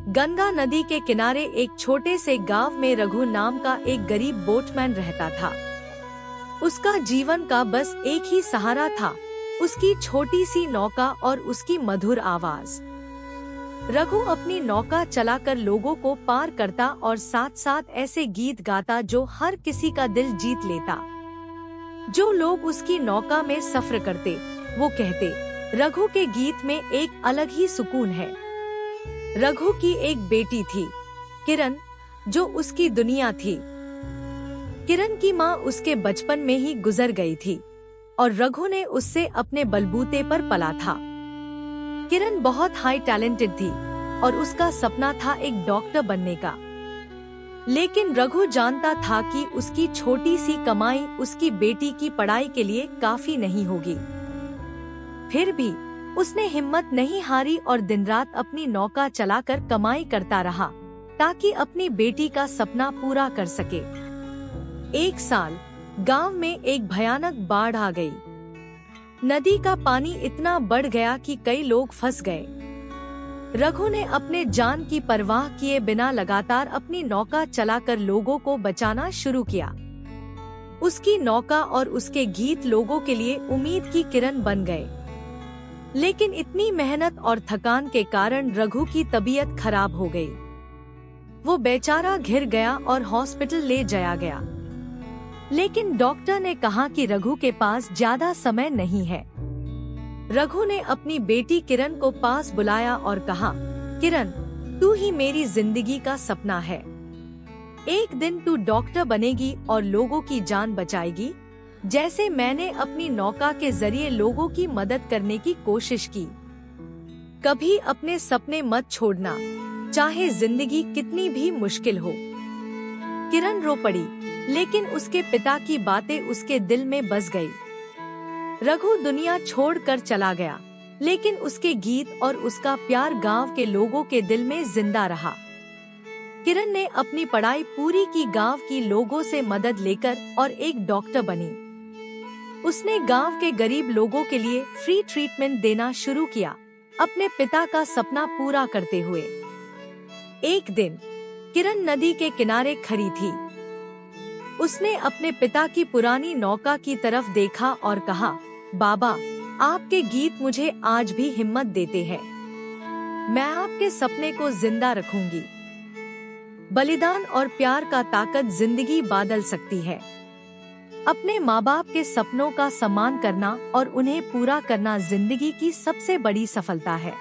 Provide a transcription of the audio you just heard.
गंगा नदी के किनारे एक छोटे से गांव में रघु नाम का एक गरीब बोटमैन रहता था। उसका जीवन का बस एक ही सहारा था, उसकी छोटी सी नौका और उसकी मधुर आवाज। रघु अपनी नौका चलाकर लोगों को पार करता और साथ साथ ऐसे गीत गाता जो हर किसी का दिल जीत लेता। जो लोग उसकी नौका में सफर करते, वो कहते, रघु के गीत में एक अलग ही सुकून है। रघु की एक बेटी थी, किरण, जो उसकी दुनिया थी। किरण की माँ उसके बचपन में ही गुजर गई थी और रघु ने उससे अपने बलबूते पर पला था। किरण बहुत हाई टैलेंटेड थी और उसका सपना था एक डॉक्टर बनने का। लेकिन रघु जानता था कि उसकी छोटी सी कमाई उसकी बेटी की पढ़ाई के लिए काफी नहीं होगी। फिर भी उसने हिम्मत नहीं हारी और दिन रात अपनी नौका चलाकर कमाई करता रहा ताकि अपनी बेटी का सपना पूरा कर सके। एक साल गांव में एक भयानक बाढ़ आ गई। नदी का पानी इतना बढ़ गया कि कई लोग फंस गए। रघु ने अपने जान की परवाह किए बिना लगातार अपनी नौका चलाकर लोगों को बचाना शुरू किया। उसकी नौका और उसके गीत लोगों के लिए उम्मीद की किरण बन गए। लेकिन इतनी मेहनत और थकान के कारण रघु की तबीयत खराब हो गई। वो बेचारा घिर गया और हॉस्पिटल ले जाया गया। लेकिन डॉक्टर ने कहा कि रघु के पास ज्यादा समय नहीं है। रघु ने अपनी बेटी किरण को पास बुलाया और कहा, किरण, तू ही मेरी जिंदगी का सपना है। एक दिन तू डॉक्टर बनेगी और लोगों की जान बचाएगी, जैसे मैंने अपनी नौका के जरिए लोगों की मदद करने की कोशिश की। कभी अपने सपने मत छोड़ना, चाहे जिंदगी कितनी भी मुश्किल हो। किरण रो पड़ी, लेकिन उसके पिता की बातें उसके दिल में बस गई। रघु दुनिया छोड़कर चला गया, लेकिन उसके गीत और उसका प्यार गांव के लोगों के दिल में जिंदा रहा। किरण ने अपनी पढ़ाई पूरी की, गांव की लोगों से मदद लेकर और एक डॉक्टर बनी। उसने गांव के गरीब लोगों के लिए फ्री ट्रीटमेंट देना शुरू किया, अपने पिता का सपना पूरा करते हुए। एक दिन किरण नदी के किनारे खड़ी थी। उसने अपने पिता की पुरानी नौका की तरफ देखा और कहा, बाबा, आपके गीत मुझे आज भी हिम्मत देते हैं। मैं आपके सपने को जिंदा रखूंगी। बलिदान और प्यार का ताकत जिंदगी बदल सकती है। अपने माँ बाप के सपनों का सम्मान करना और उन्हें पूरा करना जिंदगी की सबसे बड़ी सफलता है।